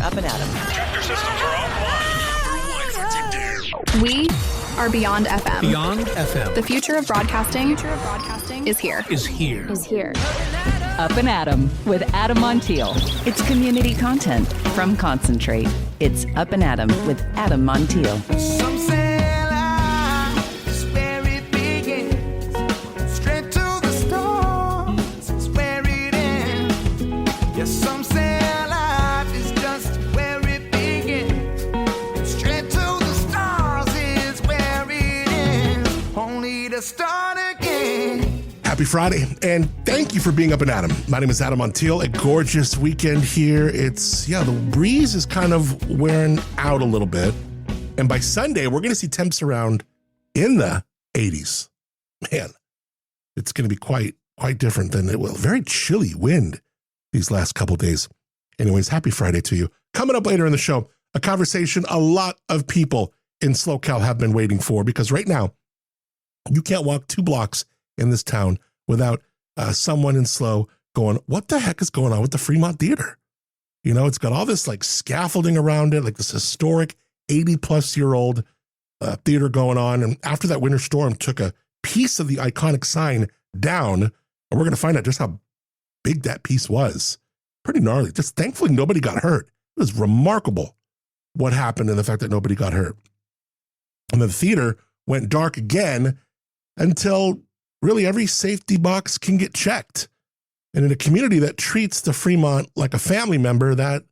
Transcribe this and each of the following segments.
Up+Adam. Tractor systems are offline. We are Beyond FM. Beyond FM. The future of broadcasting is here. Up+Adam with Adam Montiel. It's community content from Concentrate. It's Up+Adam with Adam Montiel. Some say life is where it begins. Straight to the stars is where it ends. Yes, some say life is just where it begins. Straight to the stars is where it ends. Only to start again. Happy Friday, and thank you for being Up+Adam. My name is Adam Montiel. A gorgeous weekend here. The breeze is kind of wearing out a little bit. And by Sunday, we're going to see temps around in the 80s. Man, it's going to be quite different than it will. Very chilly wind these last couple of days. Anyways, happy Friday to you. Coming up later in the show, a conversation a lot of people in SoCal have been waiting for, because right now, you can't walk 2 blocks in this town without someone in SLO going, what the heck is going on with the Fremont Theater? You know, it's got all this like scaffolding around it, like this historic 80-plus-year-old theater going on. And after that winter storm took a piece of the iconic sign down, and we're going to find out just how big that piece was. Pretty gnarly. Just thankfully, nobody got hurt. It was remarkable what happened and the fact that nobody got hurt. And the theater went dark again until really every safety box can get checked. And in a community that treats the Fremont like a family member, that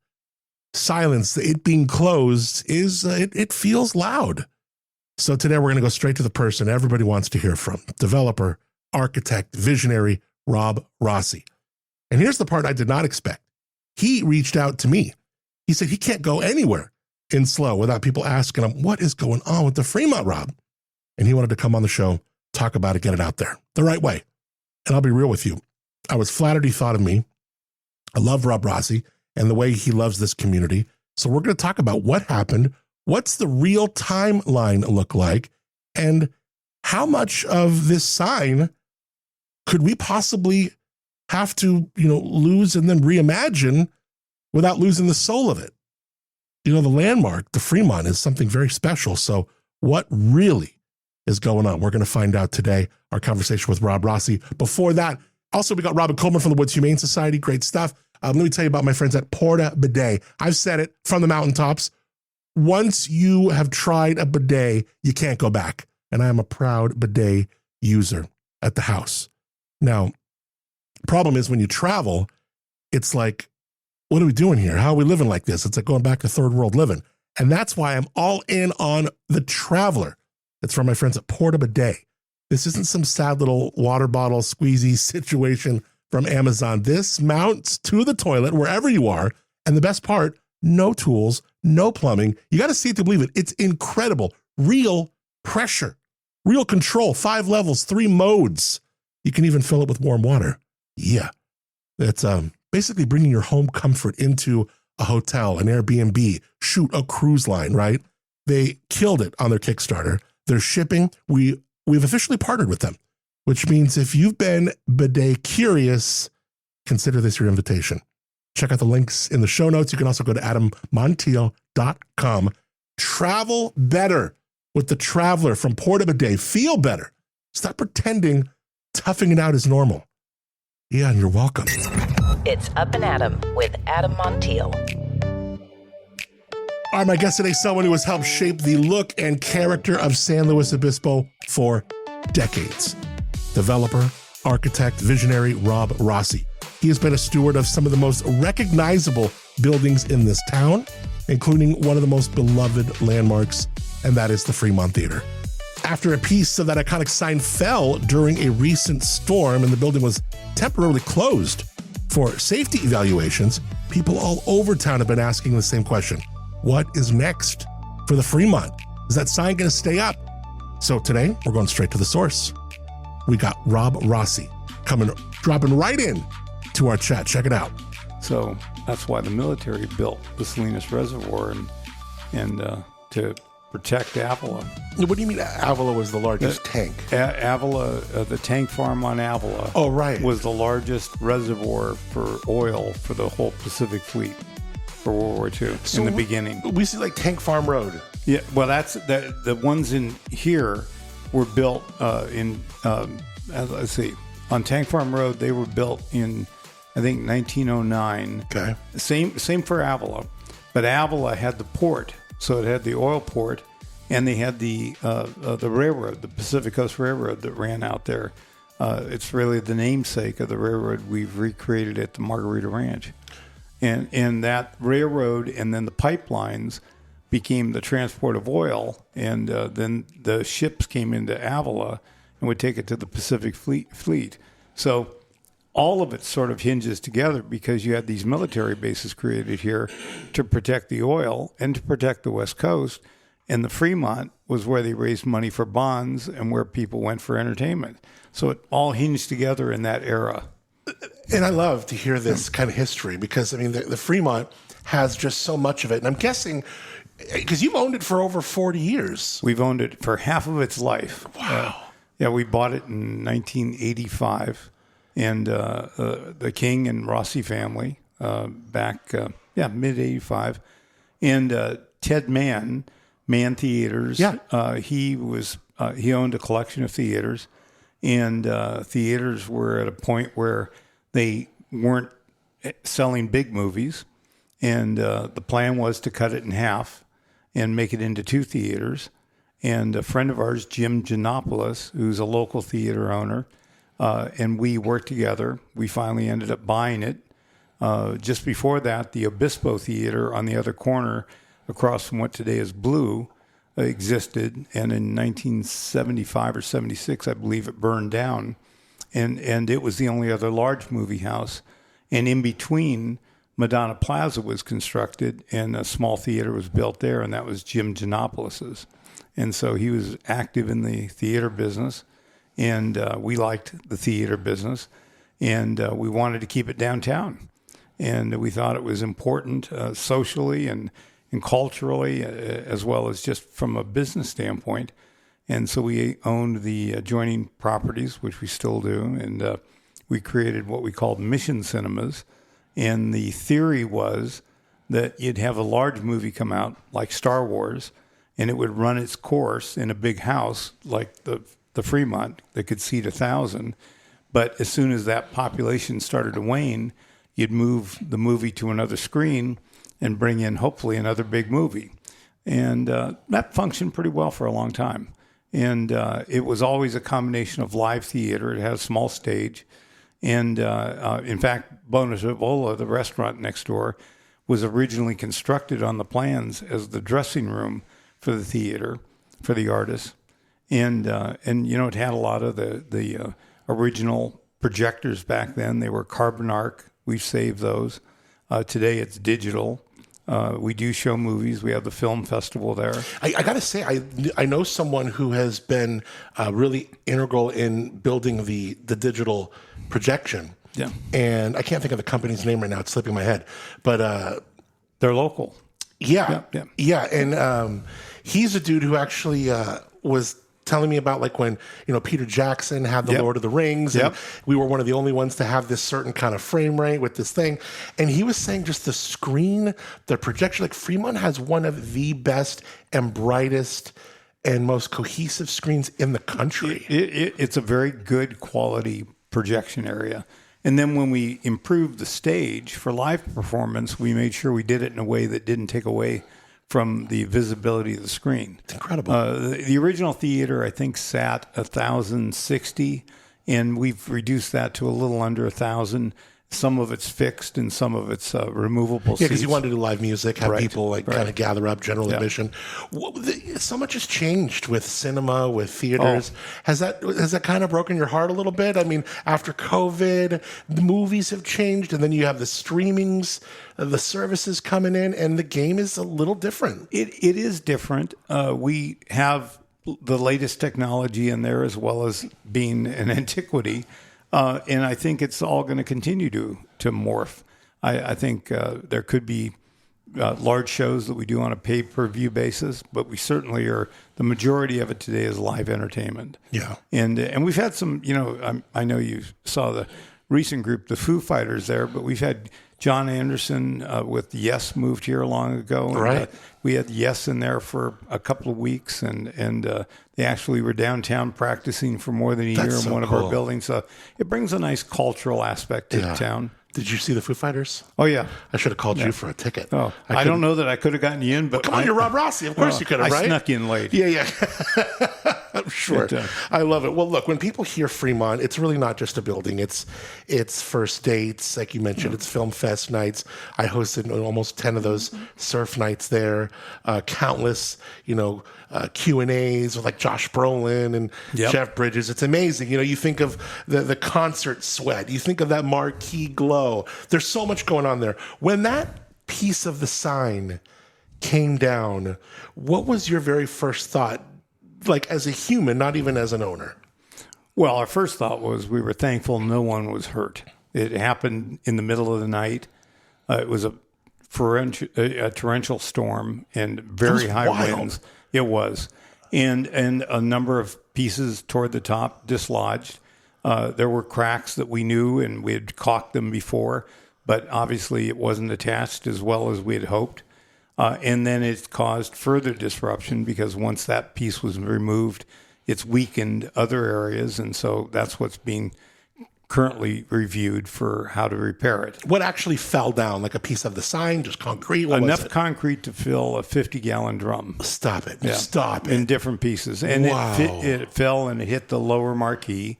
silence, it being closed, it feels loud. So today we're going to go straight to the person everybody wants to hear from, developer, architect, visionary, Rob Rossi. And here's the part I did not expect. He reached out to me. He said he can't go anywhere in SLO without people asking him, what is going on with the Fremont, Rob? And he wanted to come on the show, talk about it, get it out there the right way. And I'll be real with you. I was flattered he thought of me. I love Rob Rossi and the way he loves this community. So we're going to talk about what happened. What's the real timeline look like? And how much of this sign could we possibly have to, lose and then reimagine without losing the soul of it? The landmark, the Fremont, is something very special. So what really is going on? We're going to find out today. Our conversation with Rob Rossi. Before that, also we got Robin Coleman from the Woods Humane Society. Great stuff. Let me tell you about my friends at Porta Bidet. I've said it from the mountaintops. Once you have tried a bidet, you can't go back. And I am a proud bidet user at the house. Now, problem is when you travel, it's like, what are we doing here? How are we living like this? It's like going back to third world living. And that's why I'm all in on the Traveler. It's from my friends at Porta Bidet. This isn't some sad little water bottle squeezy situation from Amazon. This mounts to the toilet wherever you are. And the best part, no tools, no plumbing. You got to see it to believe it. It's incredible. Real pressure, real control, 5 levels, 3 modes. You can even fill it with warm water. Yeah. That's basically bringing your home comfort into a hotel, an Airbnb, shoot, a cruise line, right? They killed it on their Kickstarter. They're shipping. We've officially partnered with them, which means if you've been bidet curious, consider this your invitation. Check out the links in the show notes. You can also go to adammontiel.com. Travel better with the Traveler from Porta Bidet. Feel better. Stop pretending toughing it out is normal. Yeah, and you're welcome. It's Up+Adam with Adam Montiel. All right, my guest today, someone who has helped shape the look and character of San Luis Obispo for decades. Developer, architect, visionary Rob Rossi. He has been a steward of some of the most recognizable buildings in this town, including one of the most beloved landmarks, and that is the Fremont Theater. After a piece of that iconic sign fell during a recent storm and the building was temporarily closed for safety evaluations, people all over town have been asking the same question. What is next for the Fremont? Is that sign going to stay up? So today, we're going straight to the source. We got Rob Rossi dropping right in to our chat. Check it out. So that's why the military built the Salinas Reservoir and to protect Avila. What do you mean Avila was the largest tank? Avila, the tank farm on Avila. Oh, right. Was the largest reservoir for oil for the whole Pacific Fleet. for World War II in the beginning. We see like Tank Farm Road. Yeah, well, that's the ones in here were built let's see, on Tank Farm Road. They were built in, I think, 1909. Okay. Same for Avila, but Avila had the port, so it had the oil port, and they had the railroad, the Pacific Coast Railroad that ran out there. It's really the namesake of the railroad we've recreated at the Margarita Ranch, and that railroad and then the pipelines became the transport of oil, and then the ships came into Avila and would take it to the Pacific Fleet. So all of it sort of hinges together because you had these military bases created here to protect the oil and to protect the West Coast. And the Fremont was where they raised money for bonds and where people went for entertainment. So it all hinged together in that era. And I love to hear this kind of history because, I mean, the Fremont has just so much of it. And I'm guessing, because you've owned it for over 40 years. We've owned it for half of its life. Wow. Yeah, we bought it in 1985. And the King and Rossi family back, mid-85. And Ted Man Theaters. Yeah. He owned a collection of theaters, and theaters were at a point where they weren't selling big movies, and the plan was to cut it in half and make it into 2 theaters. And a friend of ours, Jim Giannopoulos, who's a local theater owner, and we worked together. We finally ended up buying it. Just before that, the Obispo Theater on the other corner, across from what today is Blue, existed, and in 1975 or 76, I believe it burned down, and it was the only other large movie house. And in between, Madonna Plaza was constructed, and a small theater was built there, and that was Jim Giannopoulos's. And so he was active in the theater business, and we liked the theater business, and we wanted to keep it downtown. And we thought it was important socially and culturally, as well as just from a business standpoint. And so we owned the adjoining properties, which we still do, and we created what we called Mission Cinemas. And the theory was that you'd have a large movie come out, like Star Wars, and it would run its course in a big house like the Fremont that could seat 1,000. But as soon as that population started to wane, you'd move the movie to another screen and bring in, hopefully, another big movie. And that functioned pretty well for a long time. And it was always a combination of live theater. It had a small stage. And in fact, Bonavola, the restaurant next door, was originally constructed on the plans as the dressing room for the theater, for the artists. And it had a lot of the original projectors back then. They were carbon arc. We've saved those. Today it's digital. We do show movies. We have the film festival there. I got to say, I know someone who has been really integral in building the digital projection. Yeah. And I can't think of the company's name right now. It's slipping my head. But they're local. Yeah. And he's a dude who actually was telling me about like when, Peter Jackson had the Lord of the Rings, and we were one of the only ones to have this certain kind of frame rate with this thing. And he was saying just the screen, the projection, like Fremont has one of the best and brightest and most cohesive screens in the country. It's a very good quality projection area. And then when we improved the stage for live performance, we made sure we did it in a way that didn't take away from the visibility of the screen. It's incredible. The original theater, I think, sat 1,060, and we've reduced that to a little under 1,000. Some of it's fixed and some of it's removable seats. Yeah, because you wanted to do live music, have people kind of gather up, general admission. So much has changed with cinema, with theaters. Has that kind of broken your heart a little bit? I mean, after COVID, the movies have changed, and then you have the streamings, the services coming in, and the game is a little different. It is different. We have the latest technology in there as well as being an antiquity. And I think it's all going to continue to morph. I think there could be large shows that we do on a pay-per-view basis, but we certainly are. The majority of it today is live entertainment. Yeah, and we've had some. I know you saw the recent group, the Foo Fighters, there, but we've had John Anderson with Yes moved here long ago. And, Right. we had Yes in there for a couple of weeks, and they actually were downtown practicing for more than a year in so one of cool. our buildings. So it brings a nice cultural aspect to Yeah. town. Did you see the Foo Fighters? Oh, yeah. I should have called you for a ticket. Oh, I don't know that I could have gotten you in, but Come on, you're Rob Rossi. Of course you could have, right? I snuck in late. Yeah. I'm sure. But, I love it. Well, look, when people hear Fremont, it's really not just a building. It's first dates, like you mentioned. It's film fest nights. I hosted almost 10 of those surf nights there. Countless, Q&As with like Josh Brolin and Yep. Jeff Bridges. It's amazing. You think of the concert sweat. You think of that marquee glow. There's so much going on there. When that piece of the sign came down, what was your very first thought? Like as a human, not even as an owner. Well, our first thought was we were thankful no one was hurt. It happened in the middle of the night. It was a torrential storm and very high wild. winds. It was. And a number of pieces toward the top dislodged. There were cracks that we knew, and we had caulked them before, but obviously it wasn't attached as well as we had hoped. And then it caused further disruption because once that piece was removed, it's weakened other areas. And so that's what's being currently reviewed for how to repair it. What actually fell down? Like a piece of the sign, just concrete? What was Enough it? concrete to fill a 50-gallon drum. Stop it. Yeah. Stop it. In different pieces. And Wow. it fell and it hit the lower marquee,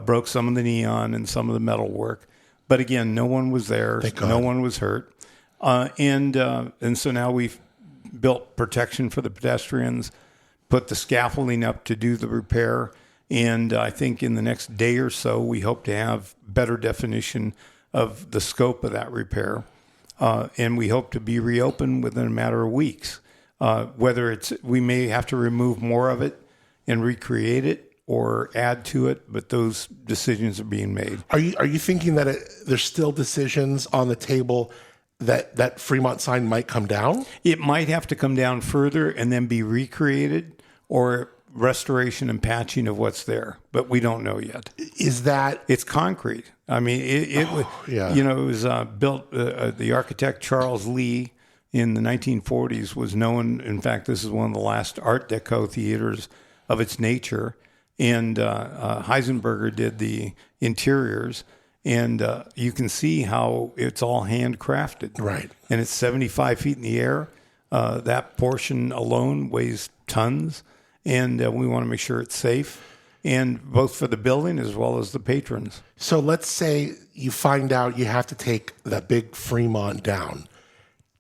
broke some of the neon and some of the metal work. But again, no one was there. Thank God. No one was hurt. And so now we've built protection for the pedestrians, put the scaffolding up to do the repair. And I think in the next day or so, we hope to have better definition of the scope of that repair. And we hope to be reopened within a matter of weeks. Whether we may have to remove more of it and recreate it or add to it, but those decisions are being made. Are you thinking that there's still decisions on the table that Fremont sign might come down? It might have to come down further and then be recreated, or restoration and patching of what's there, but we don't know yet. Is that It's concrete. I mean, it yeah. it was built. The architect Charles Lee in the 1940s was known. In fact, this is one of the last Art Deco theaters of its nature, and Heisenberger did the interiors. And you can see how it's all handcrafted. Right. And it's 75 feet in the air. That portion alone weighs tons. And we want to make sure it's safe, and both for the building as well as the patrons. So let's say you find out you have to take that big Fremont down.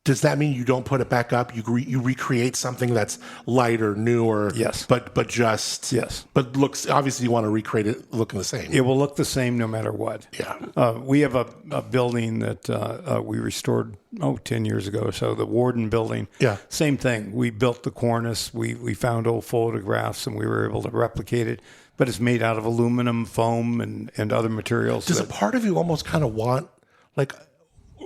Does that mean you don't put it back up? You recreate something that's lighter, newer? Yes. But just... Yes. But looks... Obviously, you want to recreate it looking the same. It will look the same no matter what. Yeah. We have a building that we restored, 10 years ago or so, the Warden building. Yeah. Same thing. We built the cornice. We found old photographs, and we were able to replicate it. But it's made out of aluminum, foam, and other materials. Does a part of you almost kind of want, like...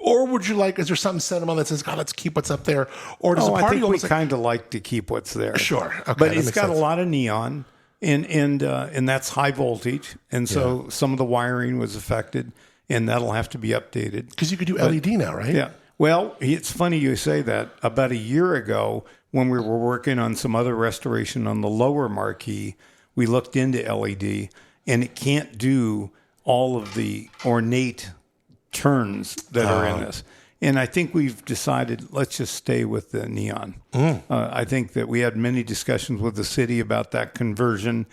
Or would you like, is there something sentimental that says, God, let's keep what's up there? Or does a part I of think you we almost like, kind of like to keep what's there. Sure. Okay, but that it's makes got sense. a lot of neon, and that's high voltage. And so some of the wiring was affected, and that'll have to be updated. because you could do LED now, right? Yeah. Well, it's funny you say that. About a year ago, when we were working on some other restoration on the lower marquee, we looked into LED, and it can't do all of the ornate turns that are in this. And I think we've decided, let's just stay with the neon. I think that we had many discussions with the city about that conversion.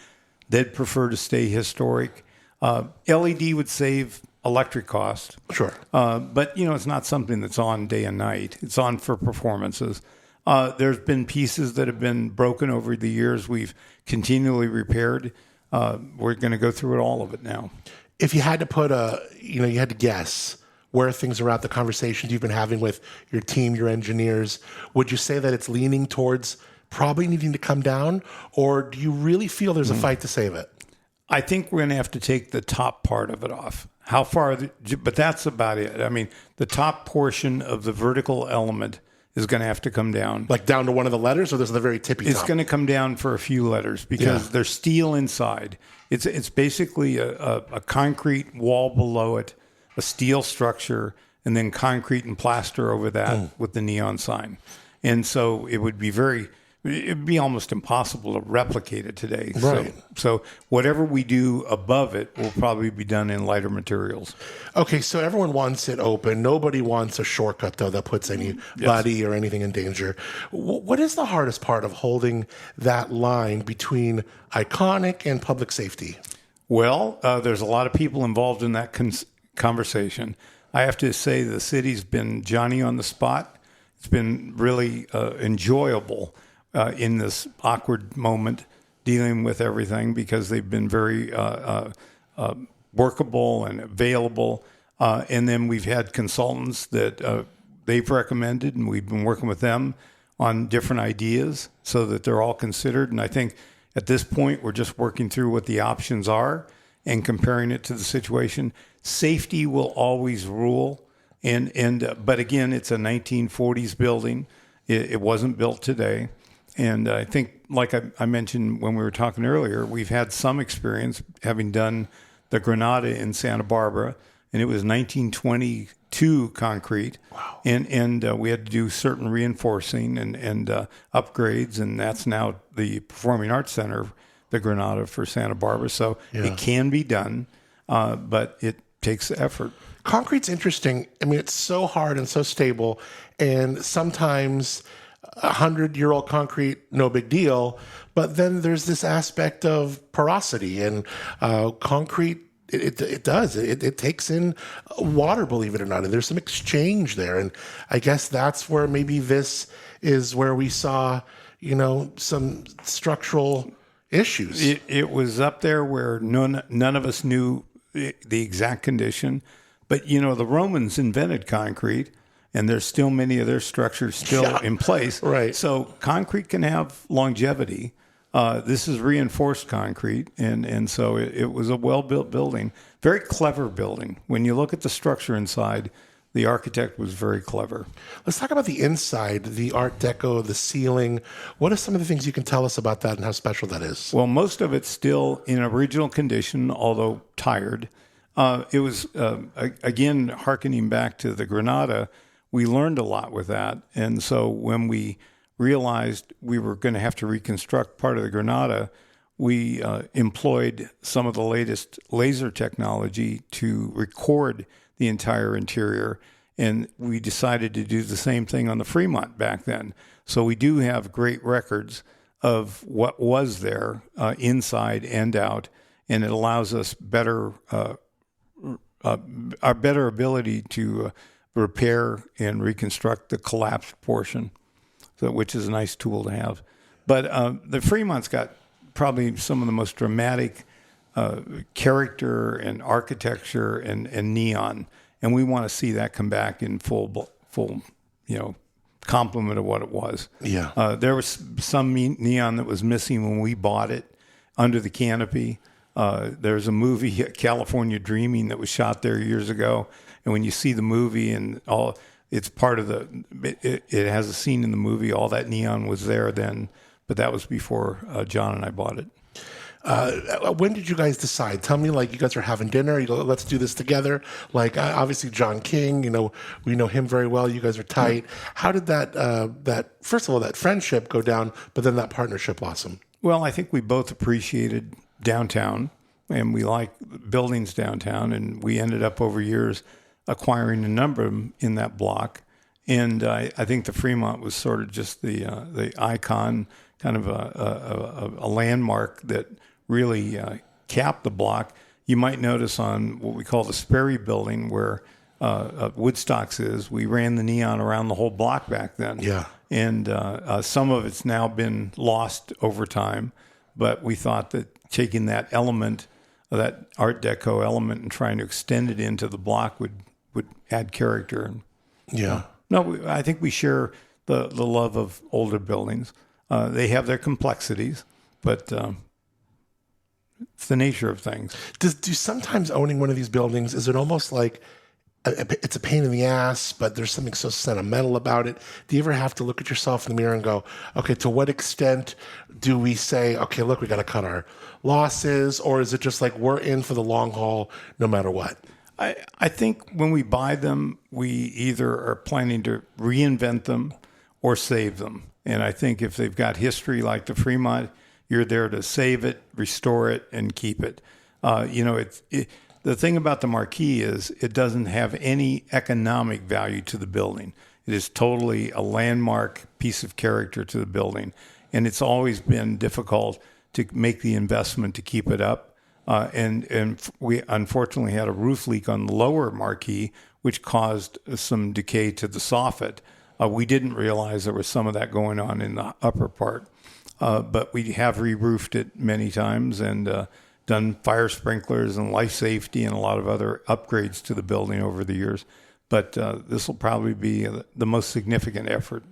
They'd prefer to stay historic. LED would save electric cost. Sure. But, it's not something that's on day and night. It's on for performances. There's been pieces that have been broken over the years. We've continually repaired. We're going to go through all of it now. If you had to put you had to guess where things are at, the conversations you've been having with your team, your engineers, would you say that it's leaning towards probably needing to come down? Or do you really feel there's a fight to save it? I think we're going to have to take the top part of it off. How far? But that's about it. I mean, the top portion of the vertical element is going to have to come down. Like down to one of the letters, or there's the very tippy It's top? going to come down for a few letters because there's steel inside. It's basically a concrete wall below it, a steel structure, and then concrete and plaster over that with the neon sign. And so it would be almost impossible to replicate it today. Right. So whatever we do above it will probably be done in lighter materials. Okay, so everyone wants it open. Nobody wants a shortcut, though, that puts anybody or anything in danger. What is the hardest part of holding that line between iconic and public safety? Well, there's a lot of people involved in that conversation. I have to say the city's been Johnny on the spot. It's been really enjoyable in this awkward moment dealing with everything because they've been very workable and available. And then we've had consultants that they've recommended, and we've been working with them on different ideas so that they're all considered. And I think at this point, we're just working through what the options are and comparing it to the situation. Safety will always rule. But again, it's a 1940s building. It wasn't built today. And I think, like I mentioned when we were talking earlier, we've had some experience having done the Granada in Santa Barbara, and it was 1922 concrete. Wow. And we had to do certain reinforcing and upgrades, and that's now the Performing Arts Center, the Granada for Santa Barbara. So it can be done, but it takes effort. Concrete's interesting. I mean, it's so hard and so stable, and sometimes 100-year-old concrete, no big deal. But then there's this aspect of porosity, and concrete, it takes in water, believe it or not. And there's some exchange there. And I guess that's where maybe this is where we saw, some structural issues. It was up there where none of us knew the exact condition. But, the Romans invented concrete, and there's still many of their structures still in place. Right. So concrete can have longevity. This is reinforced concrete, and so it was a well-built building, very clever building. When you look at the structure inside, the architect was very clever. Let's talk about the inside, the Art Deco, the ceiling. What are some of the things you can tell us about that and how special that is? Well, most of it's still in original condition, although tired. It was, again, hearkening back to the Granada, we learned a lot with that. And so when we realized we were going to have to reconstruct part of the Granada, we employed some of the latest laser technology to record the entire interior. And we decided to do the same thing on the Fremont back then. So we do have great records of what was there inside and out. And it allows us our better ability to repair and reconstruct the collapsed portion, which is a nice tool to have. But the Fremont's got probably some of the most dramatic character and architecture and neon, and we want to see that come back in full complement of what it was. Yeah. There was some neon that was missing when we bought it under the canopy. There's a movie, California Dreaming, that was shot there years ago. And when you see the movie and all, it's part of it has a scene in the movie. All that neon was there then, but that was before John and I bought it. When did you guys decide? Tell me, you guys are having dinner. You go, let's do this together. Obviously John King, we know him very well. You guys are tight. How did that first of all, that friendship go down, but then that partnership blossom? Well, I think we both appreciated downtown, and we like buildings downtown, and we ended up over years acquiring a number of them in that block. And I think the Fremont was sort of just the icon, kind of a landmark that really capped the block. You might notice on what we call the Sperry building, where Woodstock's is, we ran the neon around the whole block back then. Yeah. And some of it's now been lost over time, but we thought that taking that element, that Art Deco element, and trying to extend it into the block would add character. Yeah. No, I think we share the love of older buildings. They have their complexities, but it's the nature of things. Do sometimes owning one of these buildings, is it almost like it's a pain in the ass, but there's something so sentimental about it? Do you ever have to look at yourself in the mirror and go, okay, to what extent do we say, okay, look, we got to cut our losses? Or is it just like we're in for the long haul no matter what? I think when we buy them, we either are planning to reinvent them or save them. And I think if they've got history like the Fremont, you're there to save it, restore it, and keep it. The thing about the marquee is it doesn't have any economic value to the building. It is totally a landmark piece of character to the building. And it's always been difficult to make the investment to keep it up. And we unfortunately had a roof leak on the lower marquee, which caused some decay to the soffit. We didn't realize there was some of that going on in the upper part. But we have re-roofed it many times and done fire sprinklers and life safety and a lot of other upgrades to the building over the years. But this will probably be the most significant effort.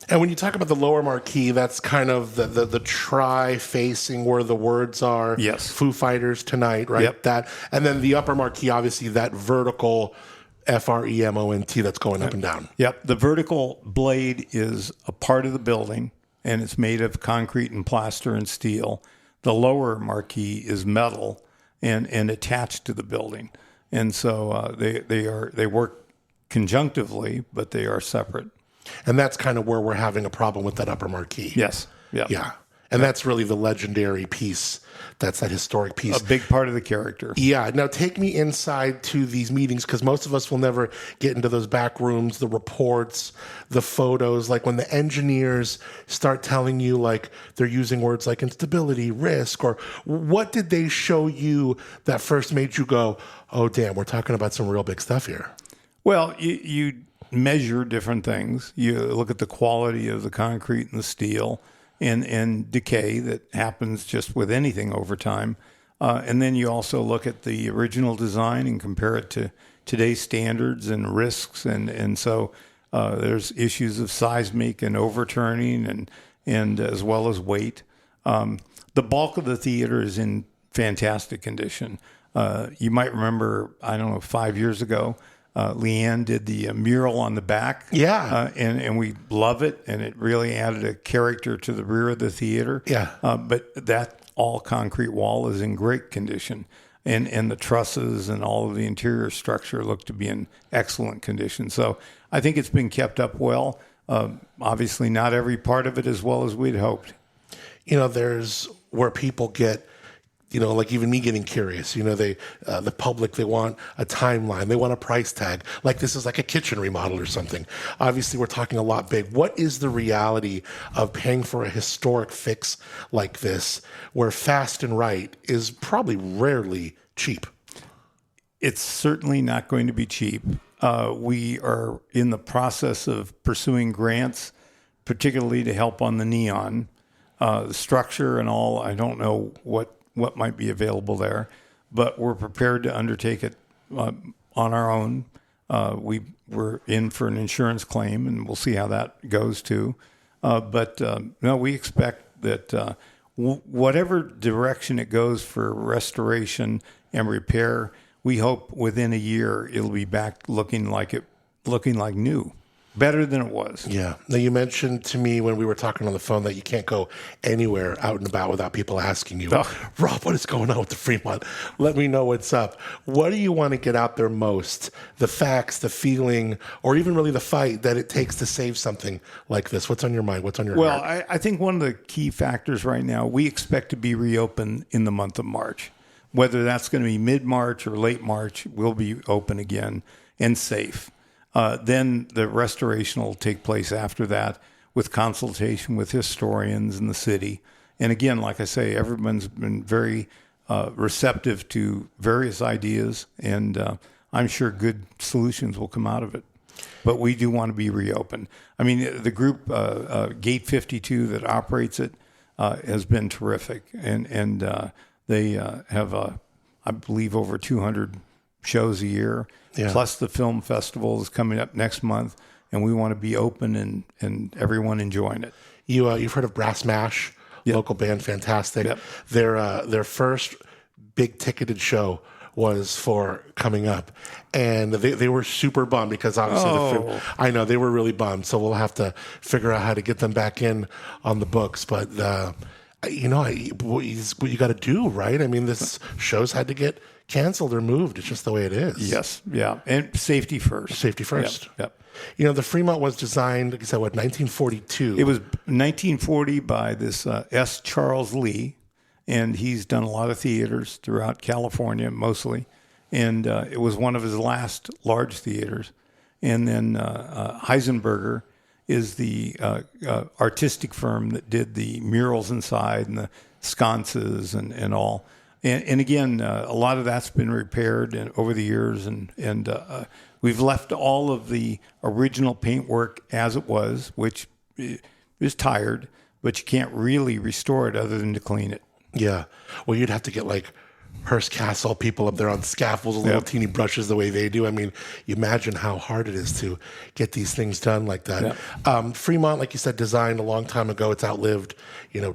And when you talk about the lower marquee, that's kind of the tri-facing where the words are. Yes. Foo Fighters tonight, right? Yep. That, and then the upper marquee, obviously that vertical FREMONT that's going up and down. Yep. The vertical blade is a part of the building, and it's made of concrete and plaster and steel. The lower marquee is metal and attached to the building. And so they work conjunctively, but they are separate. And that's kind of where we're having a problem with that upper marquee. Yes. Yeah. Yeah. And that's really the legendary piece. That's that historic piece. A big part of the character. Yeah. Now take me inside to these meetings, because most of us will never get into those back rooms, the reports, the photos. Like when the engineers start telling you like they're using words like instability, risk, or what did they show you that first made you go, oh, damn, we're talking about some real big stuff here? Well, you measure different things. You look at the quality of the concrete and the steel and decay that happens just with anything over time. And then you also look at the original design and compare it to today's standards and risks. And so there's issues of seismic and overturning and as well as weight. The bulk of the theater is in fantastic condition. You might remember, 5 years ago, Leanne did the mural on the back. Yeah. And we love it. And it really added a character to the rear of the theater. Yeah. But that all concrete wall is in great condition. And the trusses and all of the interior structure look to be in excellent condition. So I think it's been kept up well. Obviously not every part of it as well as we'd hoped. There's where people get, like even me getting curious, the public, they want a timeline. They want a price tag. Like this is like a kitchen remodel or something. Obviously, we're talking a lot big. What is the reality of paying for a historic fix like this where fast and right is probably rarely cheap? It's certainly not going to be cheap. We are in the process of pursuing grants, particularly to help on the neon. The structure and all, I don't know what might be available there, but we're prepared to undertake it on our own. We're in for an insurance claim, and we'll see how that goes too. But we expect that whatever direction it goes for restoration and repair, we hope within a year it'll be back looking like new. Better than it was. Yeah. Now, you mentioned to me when we were talking on the phone that you can't go anywhere out and about without people asking you, Rob, what is going on with the Fremont? Let me know what's up. What do you want to get out there most? The facts, the feeling, or even really the fight that it takes to save something like this? What's on your mind? What's on your heart? Well, I think one of the key factors right now, we expect to be reopened in the month of March. Whether that's going to be mid-March or late March, we'll be open again and safe. Then the restoration will take place after that with consultation with historians in the city. And again, like I say, everyone's been very receptive to various ideas, and I'm sure good solutions will come out of it. But we do want to be reopened. I mean, the group, Gate 52, that operates it has been terrific. And they have, I believe, over 200 shows a year. Yeah. Plus the film festival is coming up next month, and we want to be open and everyone enjoying it. You've heard of Brass Mash, yep. Local band, fantastic. Yep. Their first big ticketed show was for coming up, and they were super bummed because obviously I know they were really bummed. So we'll have to figure out how to get them back in on the books, but. What you got to do, right? I mean, this shows had to get canceled or moved. It's just the way it is. Yes, yeah, and safety first. Safety first. Yep. You know, the Fremont was designed, like you said, 1942? It was 1940 by this S. Charles Lee, and he's done a lot of theaters throughout California, mostly. And it was one of his last large theaters. And then Heisenberger is the artistic firm that did the murals inside and the sconces and all. And again, a lot of that's been repaired over the years, and we've left all of the original paintwork as it was, which is tired, but you can't really restore it other than to clean it. Yeah. Well, you'd have to get like Hearst Castle people up there on scaffolds, little teeny brushes the way they do. I mean, you imagine how hard it is to get these things done like that. Fremont, like you said, designed a long time ago. It's outlived,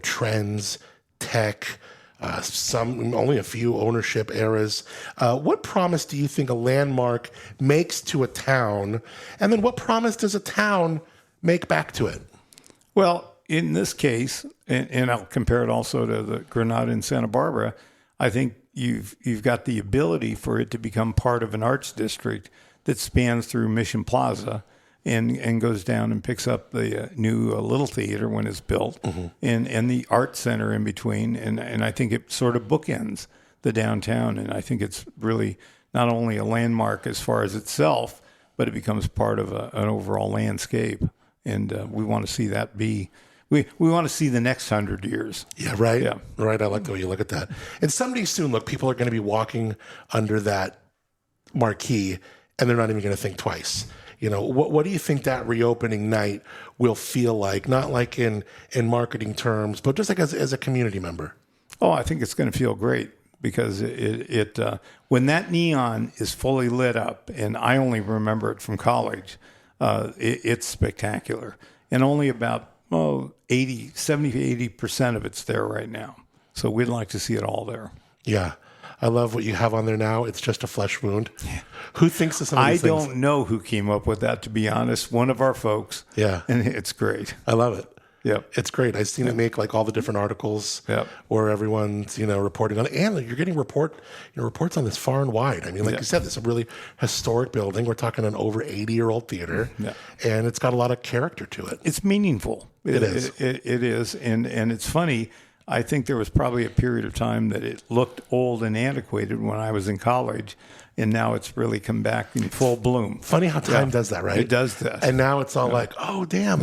trends, tech, only a few ownership eras. What promise do you think a landmark makes to a town? And then what promise does a town make back to it? Well, in this case, and I'll compare it also to the Granada in Santa Barbara, I think you've got the ability for it to become part of an arts district that spans through Mission Plaza and goes down and picks up the new Little Theater when it's built, and the art center in between. And I think it sort of bookends the downtown. And I think it's really not only a landmark as far as itself, but it becomes part of an overall landscape. And we want to see that be. We want to see the next 100 years. Yeah, right. Yeah. Right. I like the way you look at that. And someday soon, look, people are going to be walking under that marquee, and they're not even going to think twice. What do you think that reopening night will feel like? Not like in marketing terms, but just like as a community member. Oh, I think it's going to feel great because it when that neon is fully lit up, and I only remember it from college, it's spectacular. And only about 70-80% of it's there right now. So we'd like to see it all there. Yeah. I love what you have on there now. It's just a flesh wound. Yeah. Who thinks of some of these things? I don't know who came up with that, to be honest. One of our folks. Yeah. And it's great. I love it. Yep. It's great. I've seen it make like all the different articles where everyone's, reporting on it. And you're getting reports on this far and wide. I mean, like you said, this is a really historic building. We're talking an over 80-year-old theater. Yeah. And it's got a lot of character to it. It's meaningful. It is. It is. And it's funny. I think there was probably a period of time that it looked old and antiquated when I was in college. And now it's really come back in full bloom. Funny how time does that, right? It does that. And now it's all like, oh, damn,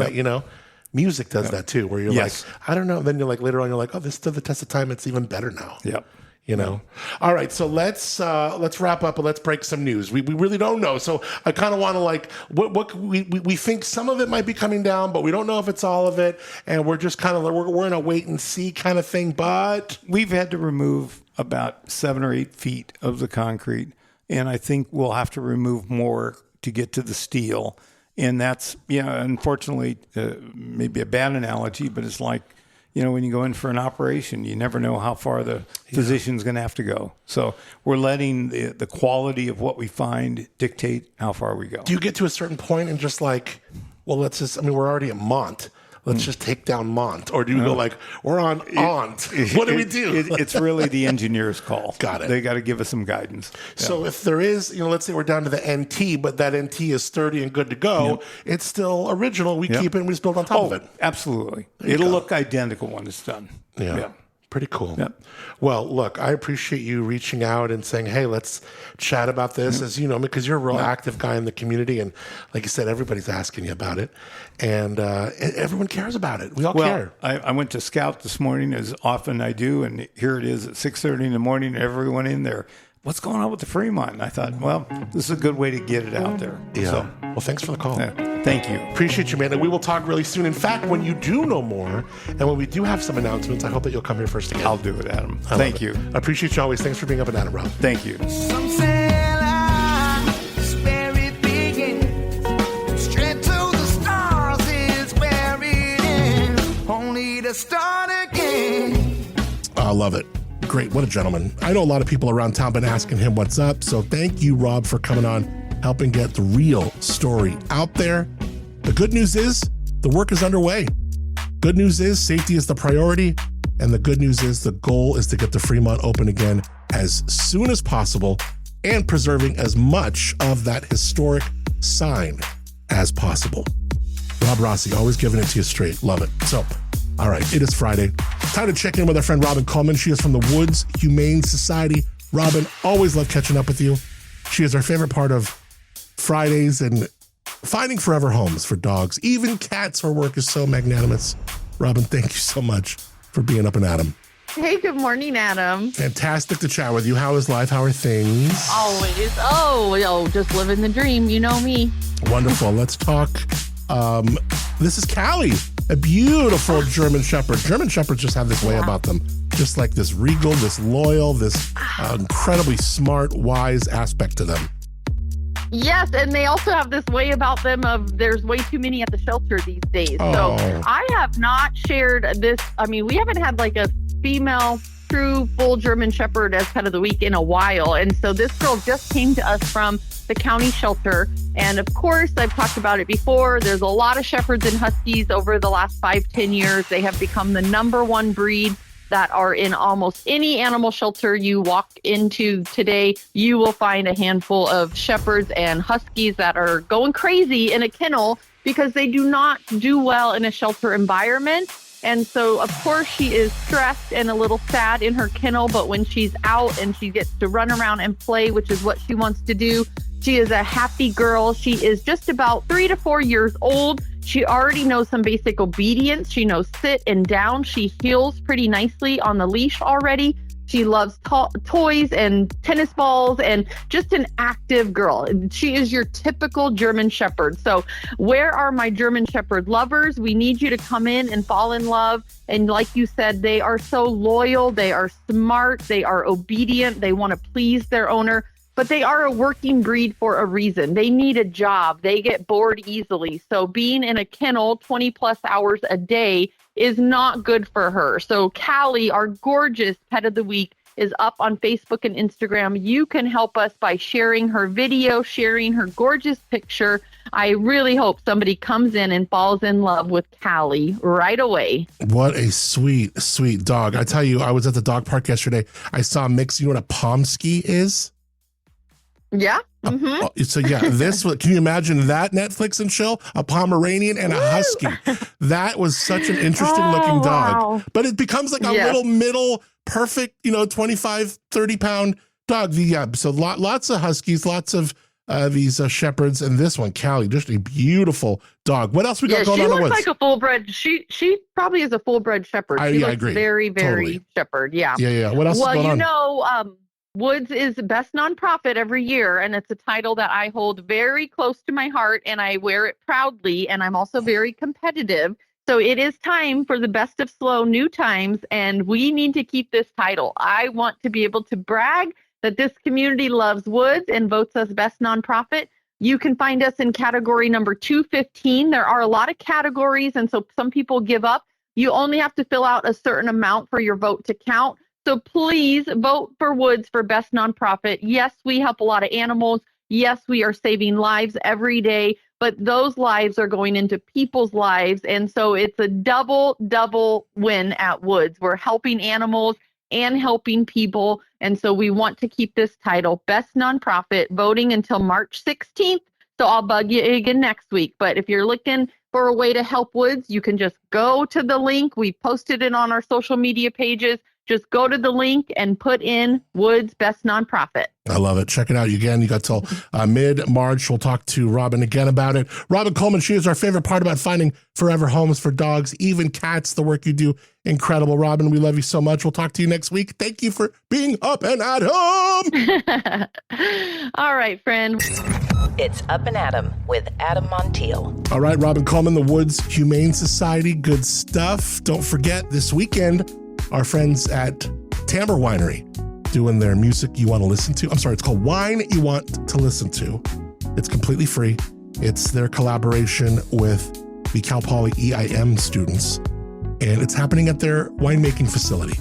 music does that too, where you're like, I don't know. Then you're like, later on, you're like, oh, this stood the test of time. It's even better now. Yep. All right. So let's wrap up and let's break some news. We really don't know. So I kind of want to what we think some of it might be coming down, but we don't know if it's all of it. And we're just kind of, we're in a wait and see kind of thing, but we've had to remove about 7 or 8 feet of the concrete. And I think we'll have to remove more to get to the steel. And that's, unfortunately, maybe a bad analogy, but it's like, when you go in for an operation, you never know how far the physician's going to have to go. So we're letting the quality of what we find dictate how far we go. Do you get to a certain point and just like, well, we're already at Mont. Let's just take down Mont. Or do you go like, we're on Aunt? What do we do? It's really the engineer's call. Got it. They got to give us some guidance. So if there is, let's say we're down to the NT, but that NT is sturdy and good to go, it's still original. We keep it and we just build on top of it. Absolutely. It'll look identical when it's done. Yeah. Pretty cool. Yep. Well, look, I appreciate you reaching out and saying, hey, let's chat about this, as you know, because you're a real active guy in the community. And like you said, everybody's asking you about it. And everyone cares about it. We all care. I went to Scout this morning, as often I do. And here it is at 6:30 in the morning. Everyone in there. What's going on with the Fremont? And I thought, well, this is a good way to get it out there. Yeah. So, well, thanks for the call. Thank you. Appreciate you, man. And we will talk really soon. In fact, when you do know more and when we do have some announcements, I hope that you'll come here first again. I'll do it, Adam. Thank you. I appreciate you always. Thanks for being up and Adam, Rob. Thank you. Some say life's where it begins. Straight to the stars is where it ends. Only to start again. I love it. Great. What a gentleman. I know a lot of people around town been asking him what's up. So thank you, Rob, for coming on, helping get the real story out there. The good news is the work is underway. Good news is safety is the priority. And the good news is the goal is to get the Fremont open again as soon as possible and preserving as much of that historic sign as possible. Rob Rossi, always giving it to you straight. Love it. So, all right, it is Friday. Time to check in with our friend Robin Coleman. She is from the Woods Humane Society. Robin, always love catching up with you. She is our favorite part of Fridays and finding forever homes for dogs, even cats. Her work is so magnanimous. Robin, thank you so much for being Up and Adam. Hey, good morning, Adam. Fantastic to chat with you. How is life? How are things? Always. Oh, just living the dream. You know me. Wonderful. Let's talk. This is Callie, a beautiful German Shepherd. German Shepherds just have this way about them. Just like this regal, this loyal, this incredibly smart, wise aspect to them. Yes, and they also have this way about them of there's way too many at the shelter these days. Oh. So I have not shared this. I mean, we haven't had like a female true full German Shepherd as pet of the week in a while. And so this girl just came to us from the county shelter. And of course, I've talked about it before. There's a lot of Shepherds and Huskies over the last 5-10 years. They have become the #1 breed that are in almost any animal shelter you walk into today. You will find a handful of Shepherds and Huskies that are going crazy in a kennel because they do not do well in a shelter environment. And so, of course, she is stressed and a little sad in her kennel, but when she's out and she gets to run around and play, which is what she wants to do, she is a happy girl. She is just about 3 to 4 years old. She already knows some basic obedience. She knows sit and down. She heels pretty nicely on the leash already. She loves toys and tennis balls and just an active girl. She is your typical German Shepherd. So where are my German Shepherd lovers? We need you to come in and fall in love. And like you said, they are so loyal. They are smart. They are obedient. They want to please their owner. But they are a working breed for a reason. They need a job. They get bored easily. So being in a kennel 20 plus hours a day is not good for her. So Callie, our gorgeous pet of the week, is up on Facebook and Instagram. You can help us by sharing her video, sharing her gorgeous picture. I really hope somebody comes in and falls in love with Callie right away. What a sweet, sweet dog. I tell you, I was at the dog park yesterday. I saw Mix. You know what a Pomsky is? Yeah. Mm-hmm. So yeah, can you imagine that Netflix and chill? A Pomeranian and a Husky. That was such an interesting looking dog. Wow. But it becomes like a little middle, perfect, 25, 30 pound dog. Yeah. So lots of Huskies, lots of these Shepherds, and this one, Callie, just a beautiful dog. What else we got going on in the woods? She looks like a full bred. She probably is a full bred Shepherd. She looks agree. Very, very Totally. Shepherd. Yeah. Yeah. What else is going on? Woods is best nonprofit every year, and it's a title that I hold very close to my heart, and I wear it proudly, and I'm also very competitive. So it is time for the best of slow new times, and we need to keep this title. I want to be able to brag that this community loves Woods and votes us best nonprofit. You can find us in category number 215. There are a lot of categories, and so some people give up. You only have to fill out a certain amount for your vote to count. So please vote for Woods for best nonprofit. Yes, we help a lot of animals. Yes, we are saving lives every day, but those lives are going into people's lives. And so it's a double win at Woods. We're helping animals and helping people. And so we want to keep this title, best nonprofit, voting until March 16th. So I'll bug you again next week. But if you're looking for a way to help Woods, you can just go to the link. We posted it on our social media pages. Just go to the link and put in Woods Best Nonprofit. I love it. Check it out. Again, you got till mid-March. We'll talk to Robin again about it. Robin Coleman, she is our favorite part about finding forever homes for dogs, even cats. The work you do, incredible. Robin, we love you so much. We'll talk to you next week. Thank you for being Up and Adam. All right, friend. It's Up and Adam with Adam Montiel. All right, Robin Coleman, the Woods Humane Society. Good stuff. Don't forget, this weekend, our friends at Tamber Winery doing their music you want to listen to. I'm sorry, it's called Wine You Want to Listen to. It's completely free. It's their collaboration with the Cal Poly EIM students, and it's happening at their winemaking facility.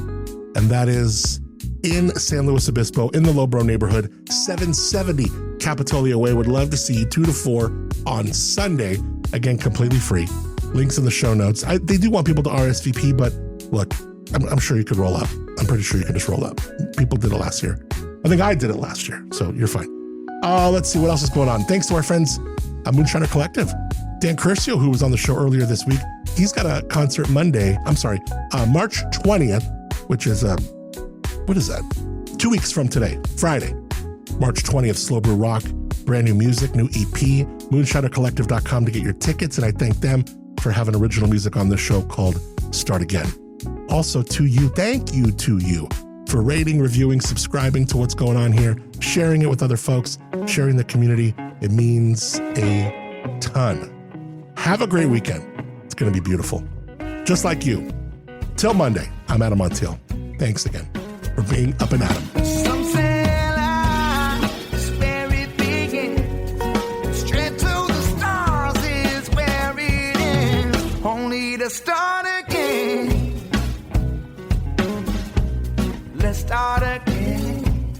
And that is in San Luis Obispo, in the Lobro neighborhood, 770 Capitolia Way. Would love to see you 2 to 4 on Sunday. Again, completely free. Links in the show notes. They do want people to RSVP, but look, I'm sure you could roll up. I'm pretty sure you can just roll up. People did it last year. I think I did it last year, so you're fine. Let's see what else is going on. Thanks to our friends at Moonshiner Collective. Dan Curcio, who was on the show earlier this week, he's got a concert March 20th, which is, what is that? 2 weeks from today, Friday, March 20th, Slow Brew Rock, brand new music, new EP, moonshinercollective.com to get your tickets. And I thank them for having original music on this show called Start Again. Also to you, thank you to you for rating, reviewing, subscribing to what's going on here, sharing it with other folks, sharing the community. It means a ton. Have a great weekend. It's going to be beautiful. Just like you. Till Monday, I'm Adam Montiel. Thanks again for being Up and Adam. Some say life is where it begins. Straight to the stars is where it ends. Only to start again. Let's start again.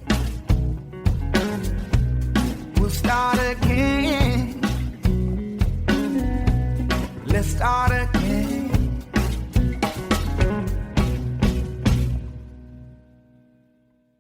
We'll start again. Let's start again.